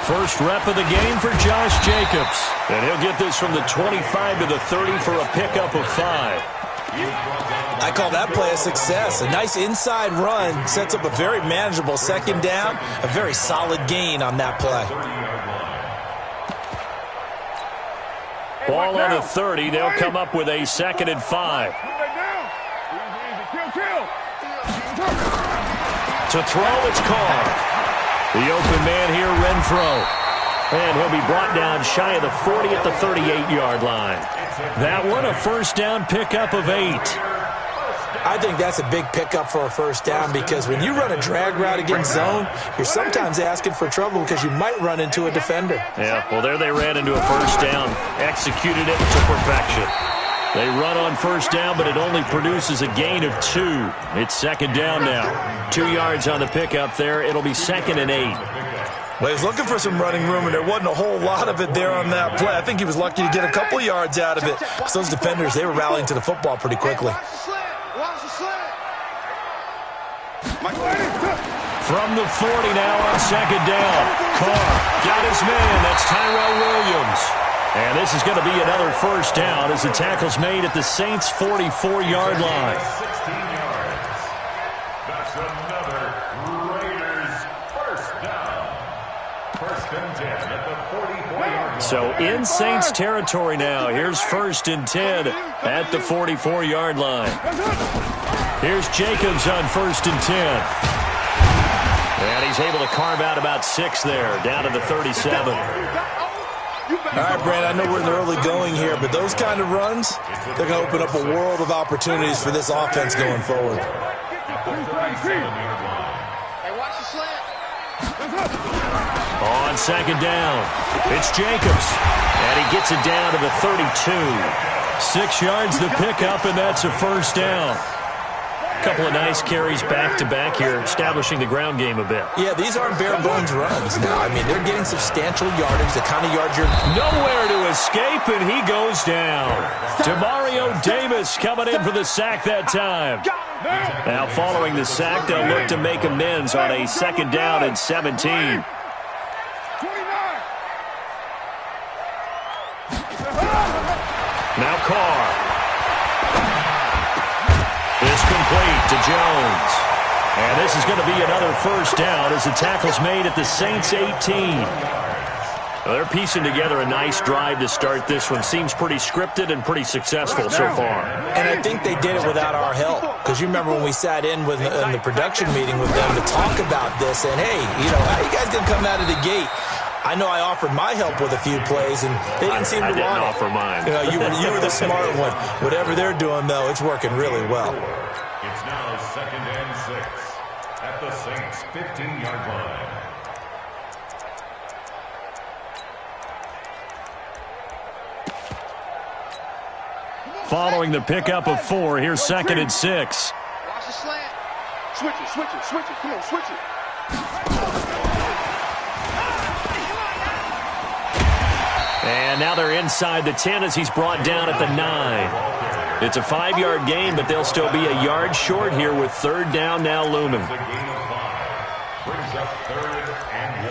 First rep of the game for Josh Jacobs. And he'll get this from the 25 to the 30 for a pickup of 5. I call that play a success. A nice inside run sets up a very manageable second down. A very solid gain on that play. Ball on the 30. They'll come up with a 2nd and 5. To throw, it's Carr. The open man here, Renfro. And he'll be brought down shy of the 40 at the 38-yard line. That one, a first down pickup of 8. I think that's a big pickup for a first down because when you run a drag route against zone, you're sometimes asking for trouble because you might run into a defender. Yeah, well, there they ran into a first down, executed it to perfection. They run on first down, but it only produces a gain of 2. It's 2nd down now. 2 yards on the pickup there. It'll be 2nd and 8. Well, he's looking for some running room, and there wasn't a whole lot of it there on that play. I think he was lucky to get a couple yards out of it. So those defenders, they were rallying to the football pretty quickly. From the 40 now on 2nd down. Carr got his man. That's Tyrell Williams. And this is going to be another first down as the tackle's made at the Saints' 44-yard line. That's another Raiders first down. 1st and 10 at the 44-yard line. So in Saints territory now. Here's 1st and 10 at the 44-yard line. Here's Jacobs on 1st and 10. And he's able to carve out about 6 there, down to the 37. All right, Brand, I know we're in the early going here, but those kind of runs, they're going to open up a world of opportunities for this offense going forward. On 2nd down, it's Jacobs. And he gets it down to the 32. 6 yards the pickup, and that's a first down. Couple of nice carries back-to-back here, establishing the ground game a bit. Yeah, these aren't bare-bones runs now. I mean, they're getting substantial yardage, the kind of yards you're... Nowhere to escape, and he goes down. Demario Davis coming in for the sack that time. Now, following the sack, they'll look to make amends on a 2nd down and 17. Now Carr. Is complete to Jones. And this is going to be another first down as the tackle's made at the Saints' 18. Well, they're piecing together a nice drive to start this one. Seems pretty scripted and pretty successful so far. And I think they did it without our help. Because you remember when we sat in the production meeting with them to talk about this, and hey, you know, how you guys going to come out of the gate? I know I offered my help with a few plays, and they didn't seem to want it. I didn't offer mine. You know, you were the smart one. Whatever they're doing, though, it's working really well. It's now 2nd and 6 at the Saints' 15-yard line. Following the pickup of 4, here's 2nd and 6. Watch the slant. Switch it. Come on, switch it. And now they're inside the 10 as he's brought down at the 9. It's a 5-yard gain, but they'll still be a yard short here with 3rd down now looming. The gain of 5 brings up 3rd and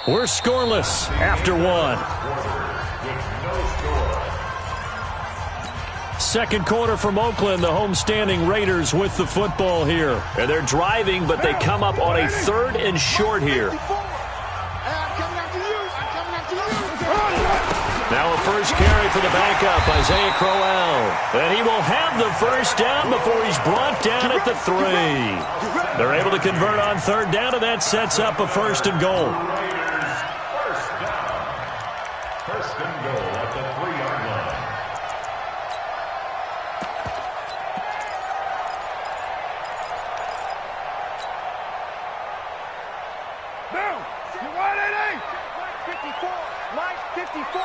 1. We're scoreless after 1. Second quarter from Oakland, the homestanding Raiders with the football here. And they're driving, but they come up on a 3rd and short here. Now a first carry for the backup, Isaiah Crowell. And he will have the first down before he's brought down at the 3. They're able to convert on 3rd down, and that sets up a 1st and goal. First and goal at the 3-yard line. Now, you're right, 54, Mike, 54.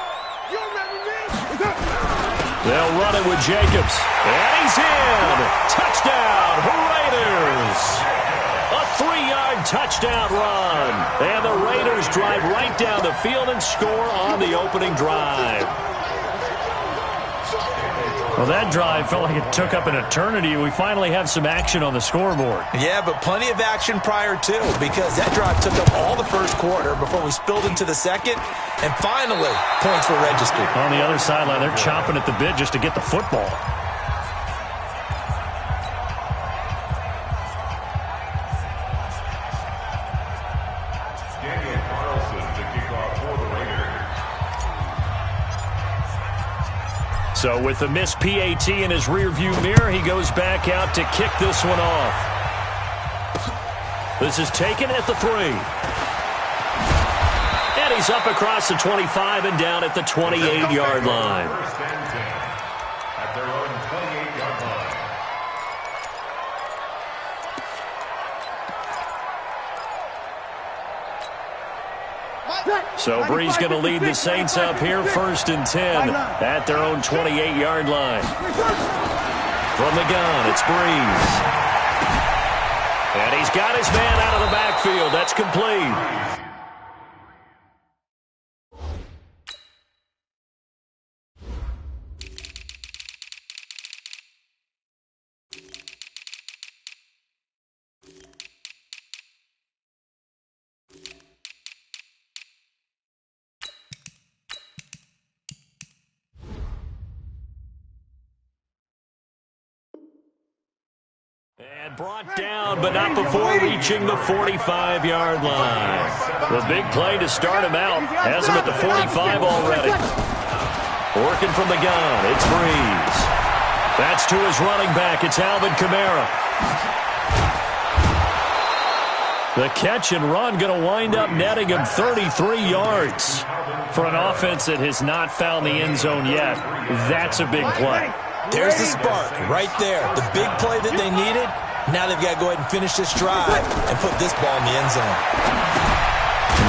You remember me? They'll run it with Jacobs. And he's in. Touchdown, Raiders. A 3-yard 60-yard touchdown run. And the Raiders drive right down the field and score on the opening drive. Well, that drive felt like it took up an eternity. We finally have some action on the scoreboard. Yeah, but plenty of action prior to, because that drive took up all the first quarter before we spilled into the second, and finally, points were registered. On the other sideline, they're chomping at the bit just to get the football. So with the missed PAT in his rearview mirror, he goes back out to kick this one off. This is taken at the 3. And he's up across the 25 and down at the 28-yard line. First and 10 at their own 28-yard line. So Brees going to lead the Saints up here, 1st and 10 at their own 28-yard line. From the gun, it's Brees. And he's got his man out of the backfield. That's complete. And brought down, but not before reaching the 45-yard line. The big play to start him out has him at the 45 already. Working from the gun, it's Brees. That's to his running back, it's Alvin Kamara. The catch and run going to wind up netting him 33 yards. For an offense that has not found the end zone yet, that's a big play. There's the spark right there. The big play that they needed. Now they've got to go ahead and finish this drive and put this ball in the end zone.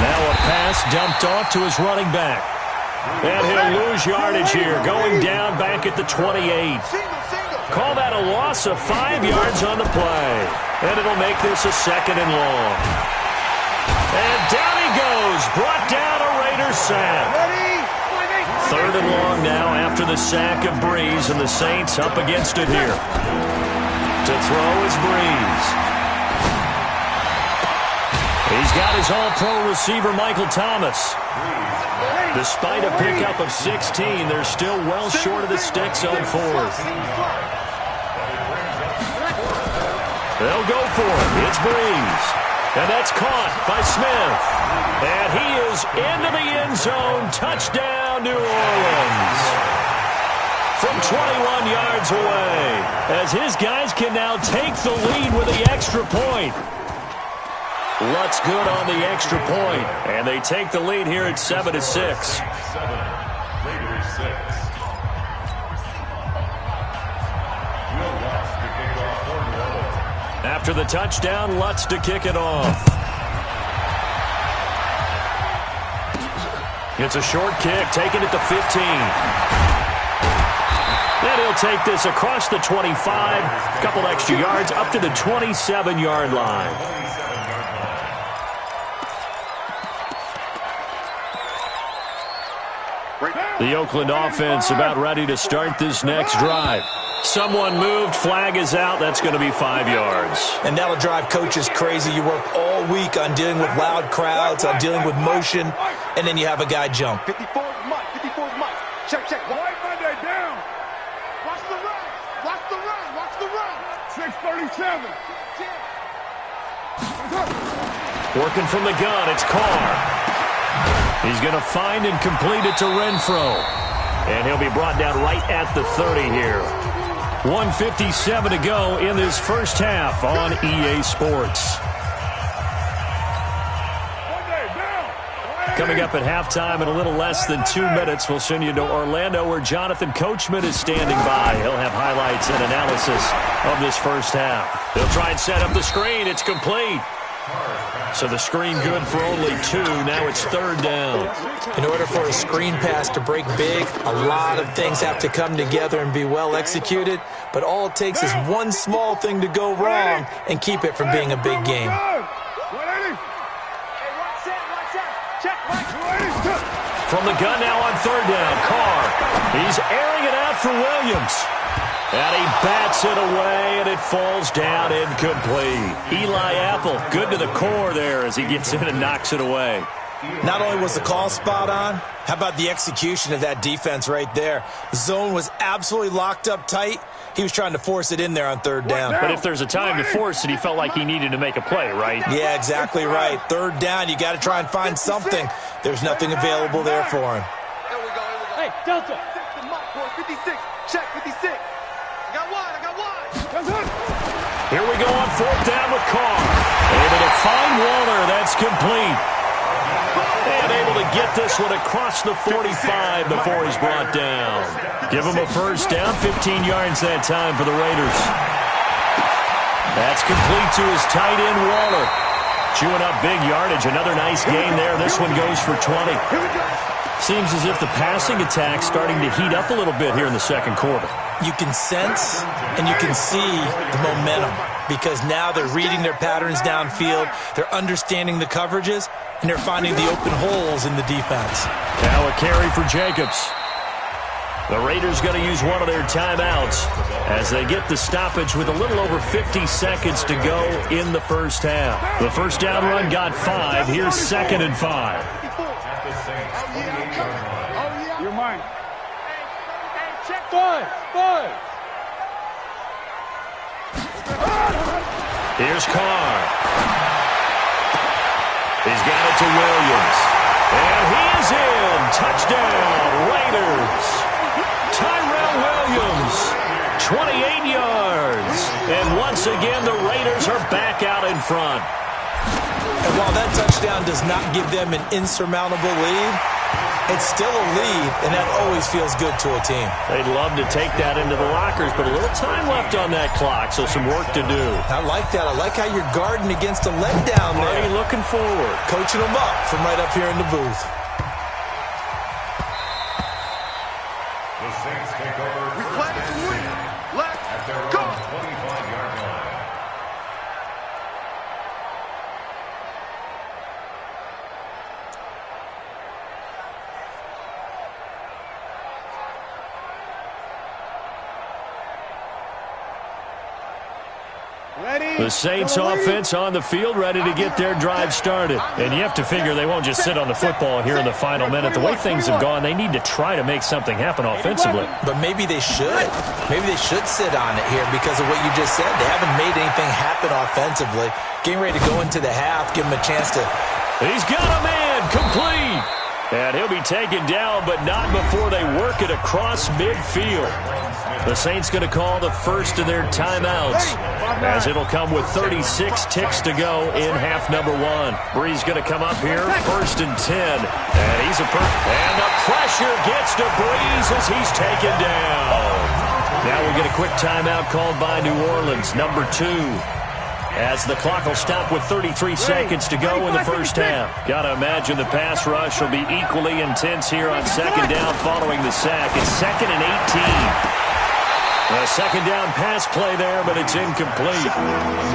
Now a pass dumped off to his running back. And he'll lose yardage here, going down back at the 28. Call that a loss of 5 yards on the play. And it'll make this a 2nd and long. And down he goes, brought down a Raiders sack. 3rd and long now after the sack of Brees, and the Saints up against it here. To throw is Brees. He's got his all-pro receiver, Michael Thomas. Despite a pickup of 16, they're still well short of the sticks on 4th. They'll go for it. It's Brees. And that's caught by Smith. And he is into the end zone. Touchdown, New Orleans. From 21 yards away, as his guys can now take the lead with the extra point. Lutz good on the extra point, and they take the lead here at 7-6. 7, Raiders 6. Will Lutz to kick off for New Orleans. After the touchdown, Lutz to kick it off. It's a short kick, taken at the 15. Then he'll take this across the 25, a couple extra yards, up to the 27-yard line. The Oakland offense about ready to start this next drive. Someone moved, flag is out, that's going to be 5 yards. And that'll drive coaches crazy. You work all week on dealing with loud crowds, on dealing with motion, and then you have a guy jump. 54 Mike, 54 Mike. Check. White Monday down. Watch the run. Watch the run. Watch the run. 637. Working from the gun, it's Carr. He's going to find and complete it to Renfro. And he'll be brought down right at the 30 here. 1:57 to go in this first half on EA Sports. Coming up at halftime in a little less than 2 minutes, we'll send you to Orlando where Jonathan Coachman is standing by. He'll have highlights and analysis of this first half. They'll try and set up the screen. It's complete. So the screen good for only 2. Now it's 3rd down. In order for a screen pass to break big, a lot of things have to come together and be well executed. But all it takes is one small thing to go wrong and keep it from being a big game. From the gun now on third down, Carr. He's airing it out for Williams. And he bats it away, and it falls down incomplete. Eli Apple, good to the core there as he gets in and knocks it away. Not only was the call spot on, how about the execution of that defense right there? The zone was absolutely locked up tight. He was trying to force it in there on third down. But if there's a time to force it, he felt like he needed to make a play, right? Yeah, exactly right. Third down, you got to try and find something. There's nothing available there for him. Here we go. Hey, Delta. 56. Check 56. I got one. Here we go on fourth down with Carr. Able to find Waller. That's complete. And able to get this one across the 45 before he's brought down. Give him a first down, 15 yards that time for the Raiders. That's complete to his tight end, Waller. Chewing up big yardage. Another nice gain there. This one goes for 20. Seems as if the passing attack's starting to heat up a little bit here in the second quarter. You can sense and you can see the momentum because now they're reading their patterns downfield, they're understanding the coverages, and they're finding the open holes in the defense. Now a carry for Jacobs. The Raiders going to use one of their timeouts as they get the stoppage with a little over 50 seconds to go in the first half. The first down run got 5. Here's 2nd and 5. You're mine. Here's Carr. He's got it to Williams. And he is in. Touchdown, Raiders. Tyrell Williams, 28 yards. And once again, the Raiders are back out in front. And while that touchdown does not give them an insurmountable lead, it's still a lead, and that always feels good to a team. They'd love to take that into the lockers, but a little time left on that clock, so some work to do. I like that. I like how you're guarding against a letdown there. Already looking forward. Coaching them up from right up here in the booth. The Saints take over. We play to win. Let's go. 25-yard line. The Saints offense on the field, ready to get their drive started. And you have to figure they won't just sit on the football here in the final minute. The way things have gone, they need to try to make something happen offensively. But maybe they should. Maybe they should sit on it here because of what you just said. They haven't made anything happen offensively. Getting ready to go into the half, give them a chance to... He's got a man, complete. And he'll be taken down, but not before they work it across midfield. The Saints going to call the first of their timeouts, as it'll come with 36 ticks to go in half number 1. Breeze going to come up here, 1st and 10. And he's and the pressure gets to Breeze as he's taken down. Now we get a quick timeout called by New Orleans, number 2. As the clock will stop with 33 seconds to go in the first half. Got to imagine the pass rush will be equally intense here on 2nd down following the sack. It's 2nd and 18. A 2nd down pass play there, but it's incomplete.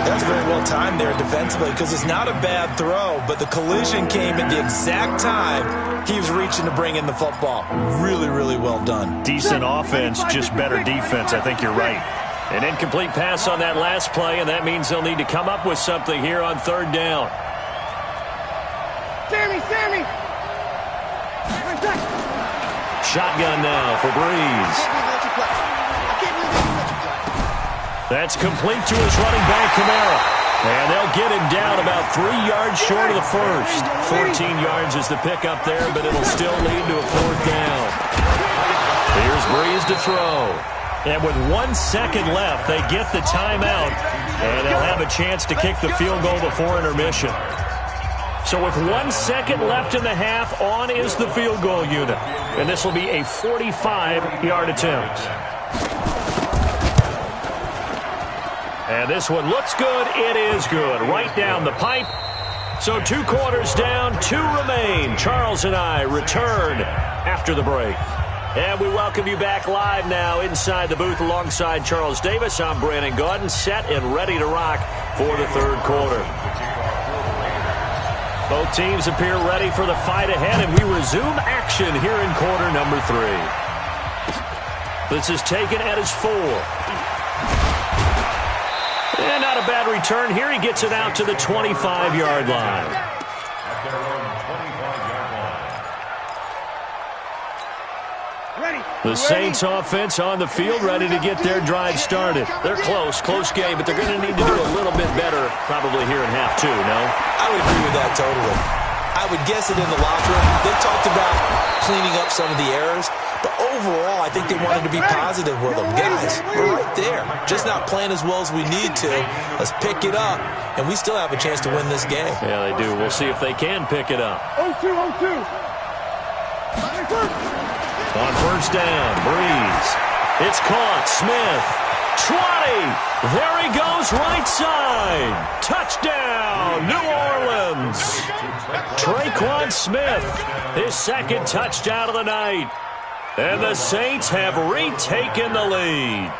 That's very well timed there defensively because it's not a bad throw, but the collision came at the exact time he was reaching to bring in the football. Really, really well done. Decent offense, just better defense. I think you're right. An incomplete pass on that last play, and that means they'll need to come up with something here on 3rd down. Sammy! Shotgun now for Breeze. That's complete to his running back, Kamara. And they'll get him down about 3 yards short of the first. 14 yards is the pickup there, but it'll still lead to a 4th down. Here's Breeze to throw. And with 1 second left, they get the timeout, and they'll have a chance to kick the field goal before intermission. So with 1 second left in the half, on is the field goal unit. And this will be a 45-yard attempt. And this one looks good. It is good. Right down the pipe. So 2 quarters down, 2 remain. Charles and I return after the break. And we welcome you back live now inside the booth alongside Charles Davis. I'm Brandon Gaudin, set and ready to rock for the 3rd quarter. Both teams appear ready for the fight ahead, and we resume action here in quarter number 3. This is taken at his 4. And not a bad return here. He gets it out to the 25-yard line. At their own 25-yard line. The Saints offense on the field, ready to get their drive started. They're close game, but they're going to need to do a little bit better probably here in half 2, no? I would agree with that totally. I would guess it in the locker room. They talked about cleaning up some of the errors, but overall, I think they wanted to be positive with them. Guys, we're right there. Just not playing as well as we need to. Let's pick it up, and we still have a chance to win this game. Yeah, they do. We'll see if they can pick it up. 0-2. On first down, Breeze. It's caught. Smith. 20. There he goes, right side. Touchdown, New Orleans. Traquan Smith, his second touchdown of the night. And the Saints have retaken the lead.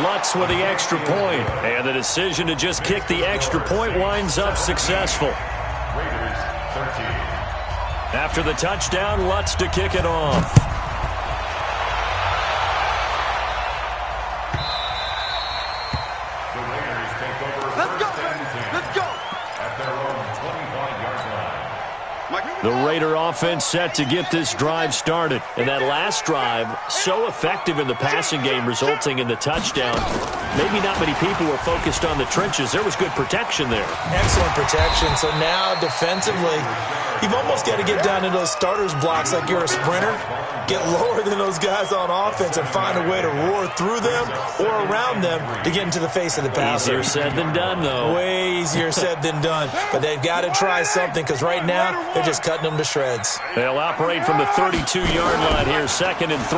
Lutz with the extra point. And the decision to just kick the extra point winds up successful. Raiders 13. After the touchdown, Lutz to kick it off. The Raiders take over first and 10. Let's go. At their own 25-yard line. The Raider offense set to get this drive started. And that last drive, so effective in the passing game, resulting in the touchdown. Maybe not many people were focused on the trenches. There was good protection there. Excellent protection. So now defensively, you've almost got to get down into those starters blocks like you're a sprinter. Get lower than those guys on offense and find a way to roar through them or around them to get into the face of the passer. Easier said than done, though. Way easier said than done. But they've got to try something because right now they're just cutting them to shreds. They'll operate from the 32-yard line here, 2nd and 3.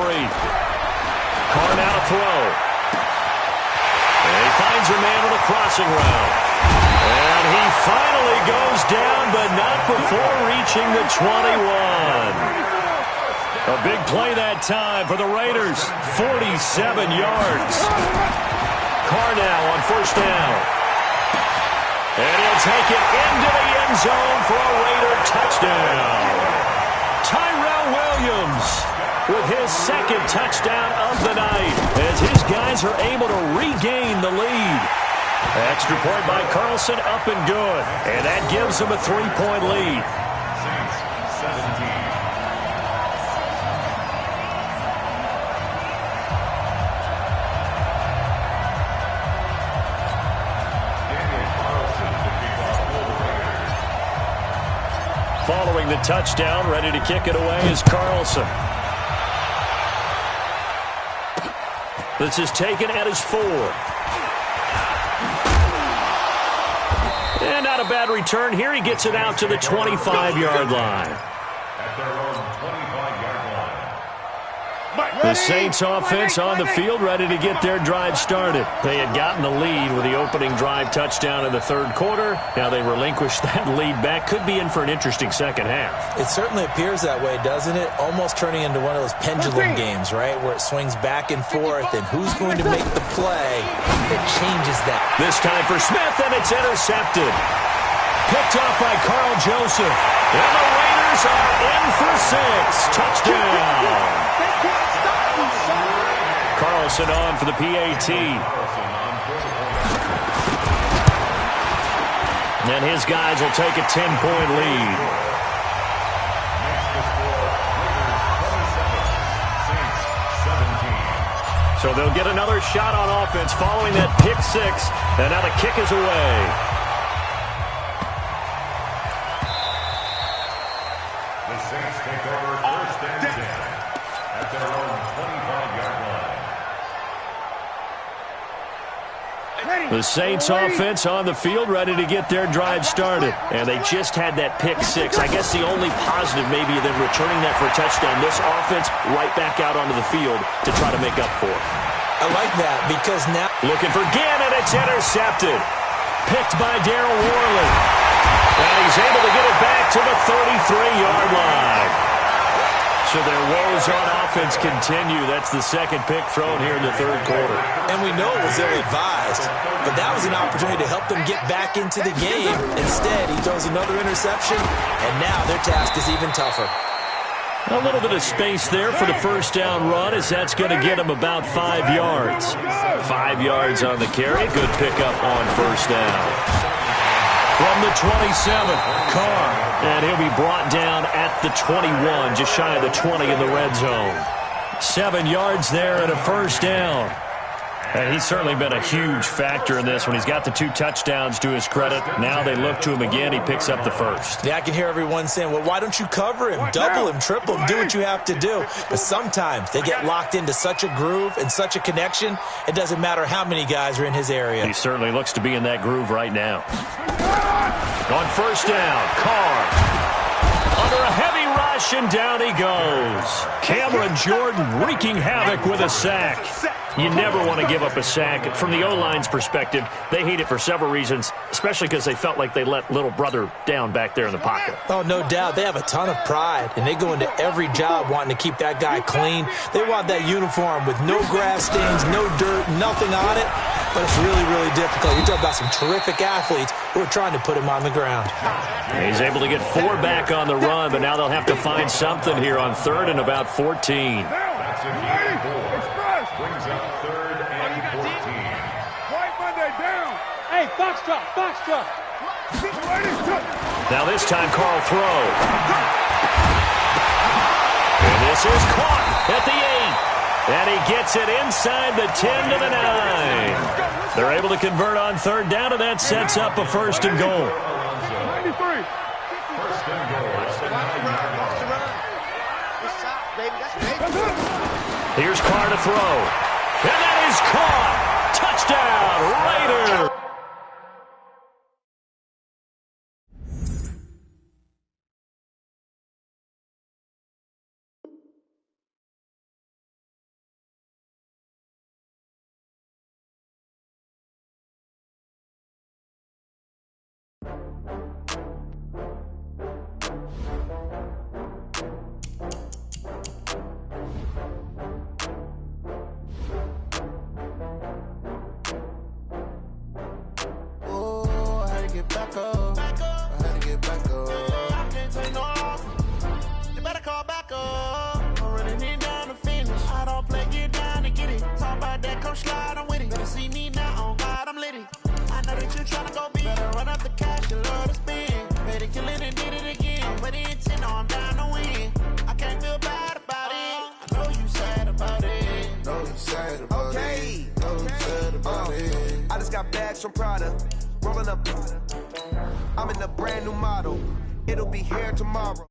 Carr now to throw. And he finds a man on the crossing route. And he finally goes down, but not before reaching the 21. A big play that time for the Raiders. 47 yards. Carr now on first down. And he'll take it into the end zone for a Raider touchdown. Tyrell Williams with his second touchdown of the night as his guys are able to regain the lead. Extra point by Carlson, up and good. And that gives them a 3-point lead. Saints 17. Following the touchdown, ready to kick it away is Carlson. This is taken at his 4. And not a bad return here. He gets it out to the 25-yard line. At their own 25-yard line. The Saints offense on the field, ready to get their drive started. They had gotten the lead with the opening drive touchdown in the third quarter. Now they relinquished that lead back. Could be in for an interesting second half. It certainly appears that way, doesn't it? Almost turning into one of those pendulum games, right? Where it swings back and forth, and who's going to make the play that changes that? This time for Smith, and it's intercepted. Picked off by Carl Joseph. And the Raiders are in for 6. Touchdown. Carlson on for the PAT. And his guys will take a 10-point lead. So they'll get another shot on offense following that pick 6. And now the kick is away. The Saints take over first and 10 at their own 25-yard line. The Saints offense on the field, ready to get their drive started. And they just had that pick 6. I guess the only positive maybe than returning that for a touchdown. This offense right back out onto the field to try to make up for it. I like that because now... Looking for Gannon, it's intercepted. Picked by Darryl Worley. And he's able to get it back to the 33-yard line. So their woes on offense continue. That's the second pick thrown here in the third quarter. And we know it was ill-advised, but that was an opportunity to help them get back into the game. Instead, he throws another interception, and now their task is even tougher. A little bit of space there for the first down run, as that's going to get him about 5 yards. 5 yards on the carry. Good pickup on first down. From the 27, Carr, and he'll be brought down at the 21, just shy of the 20 in the red zone. 7 yards there and a first down. And he's certainly been a huge factor in this when he's got the 2 touchdowns to his credit. Now they look to him again. He picks up the first. Yeah, I can hear everyone saying, well, why don't you cover him? Double him, triple him, do what you have to do. But sometimes they get locked into such a groove and such a connection, it doesn't matter how many guys are in his area. He certainly looks to be in that groove right now. On first down, Carr under a heavy rush, and down he goes. Cameron Jordan wreaking havoc with a sack. You never want to give up a sack. From the O-line's perspective, they hate it for several reasons, especially because they felt like they let little brother down back there in the pocket. Oh, no doubt. They have a ton of pride, and they go into every job wanting to keep that guy clean. They want that uniform with no grass stains, no dirt, nothing on it. But it's really, really difficult. You're talking about some terrific athletes who are trying to put him on the ground. He's able to get 4 back on the run, but now they'll have to find something here on third and about 14. Brings up third and 14. White Monday down. Hey, Foxtrot, Foxtrot. Now this time, Carl throw. And this is caught at the 8. And he gets it inside the 10 to the 9. They're able to convert on third down, and that sets up a first and goal. 93. First and goal. Here's Carr to throw. And that is caught. Touchdown, Raiders. From Prada, rolling up. I'm in a brand new model. It'll be here tomorrow.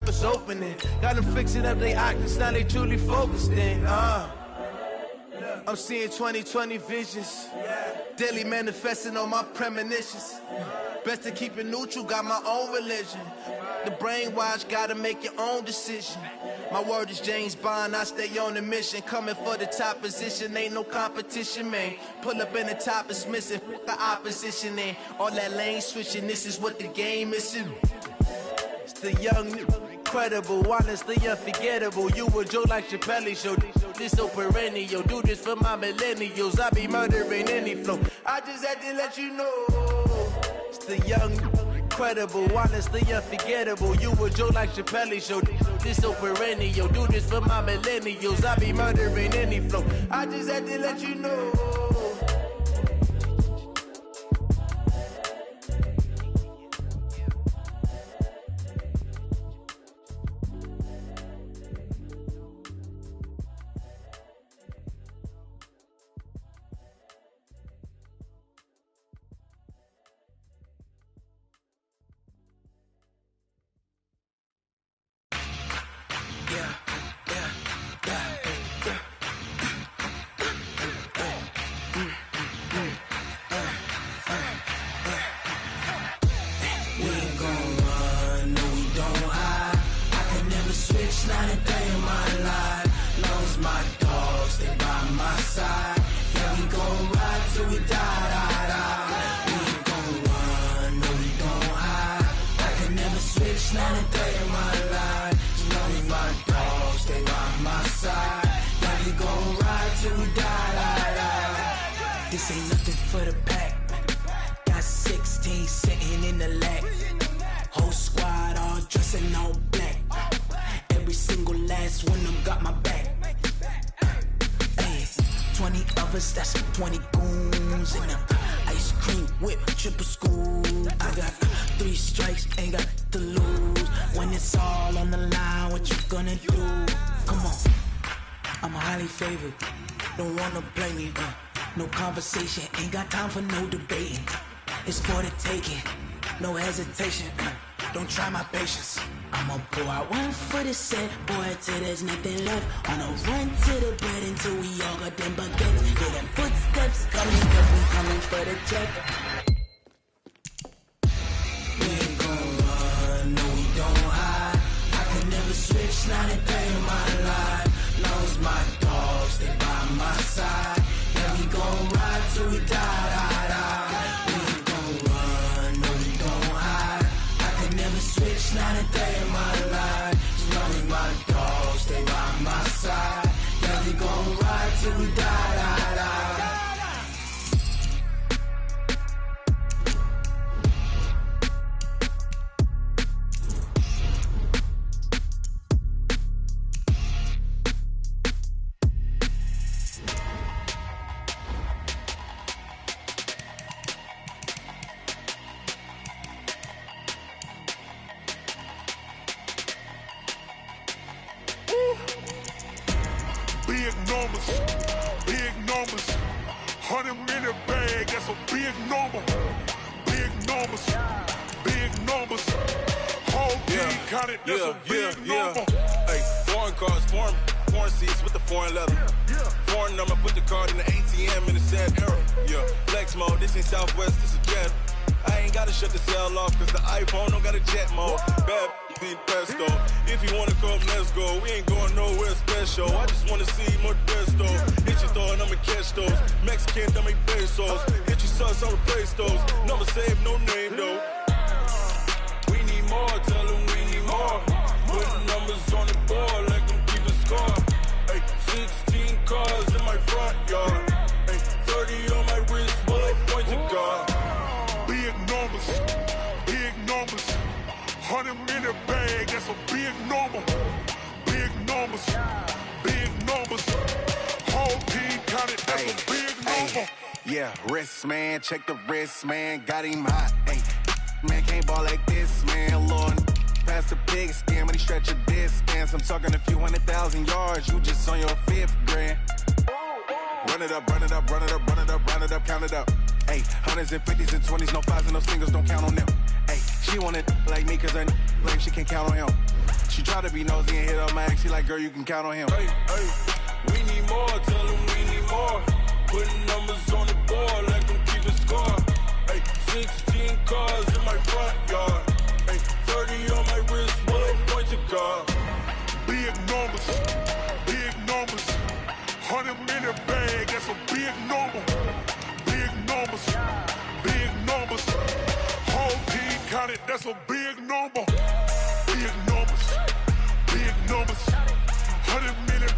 was opening. Got them fixing up they octaves, now they truly focused in. I'm seeing 20/20 visions. Daily manifesting on my premonitions. Best to keep it neutral, got my own religion. The brainwash, gotta make your own decision. My word is James Bond, I stay on the mission. Coming for the top position, ain't no competition, man. Pull up in the top, it's missing, the opposition in. All that lane switching, this is what the game is. It's the young, incredible, honestly unforgettable. You a joke like Chappelle show. This so perennial, do this for my millennials. I be murdering any flow. I just had to let you know. It's the young, incredible, honestly unforgettable. You a joke like Chappelle show. This so perennial, do this for my millennials. I be murdering any flow. I just had to let you know. This ain't nothing for the pack. Got 16 sitting in the lap. Whole squad all dressing all black. Every single last one of them got my back. Hey, 20 of us, that's 20 goons in them. Ice cream whip, triple scoop. I got 3 strikes, ain't got to lose. When it's all on the line, what you gonna do? Come on, I'm highly favored. Don't wanna play me, no conversation, ain't got time for no debating. It's for the taking, no hesitation. Don't try my patience. I'ma pour out one for the set, boy, till there's nothing left. On a run to the bread until we all got them baguettes. Hear them footsteps coming, cause we coming for the check. We ain't gon' run, no we don't hide. I could never switch, not a day in my life. Long as my dogs stay by my side. Yeah, we gon' ride till we die, die, die. We ain't gon' run, no we don't hide. I could never switch, not a day in my life. As long as my dogs stay by my side. Yeah, we gon' ride till we die, die, die. Big numbers, 100-minute bag, that's a big number. Big numbers, whole team counted, that's a big number. Hey, foreign cars, foreign seats with the foreign leather. Foreign number, put the card in the ATM in the sad era. Yeah, flex mode, this ain't Southwest, this is Jet. I ain't gotta shut the cell off, cause the iPhone don't got a jet mode. Bad being pesto. If you wanna come, let's go. We ain't going nowhere special. I just wanna see more Modesto. Hit your thought, I'ma catch those. Mexican, I make pesos. Hit your sus, I'll replace those. Number saved, no name though. We need more, tell them we need more. Put numbers on the board, like them keep the score. Hey, 16 cars in my front yard. Hey, 30 on my wrist, bullet points of God. Big numbers, 100-minute bag, that's a big number. Big numbers, whole team counted, that's a big number. Yeah, wrist man, check the wrist man, got him hot. Ay, man can't ball like this, man. Lord, past the big skin when he stretch a distance. I'm talking a few 100,000 yards, you just on your 5th grand. Run it up, run it up, run it up, run it up, run it up, count it up. Ay, 100s and 50s and 20s, no 5s and no singles, don't count on them. Ay, she want it like me cause her lame, she can't count on him. She try to be nosy and hit up my ex. She like, girl, you can count on him. Hey, hey, we need more. Tell them we need more. Putting numbers on the board, let them keep a score. Hey, 16 cars in my front yard. Hey, 30 on my wrist, bullet point to God. Big numbers, 100-minute bag, that's a big number. Big numbers, whole team counted, that's a big number. Big numbers, 100-minute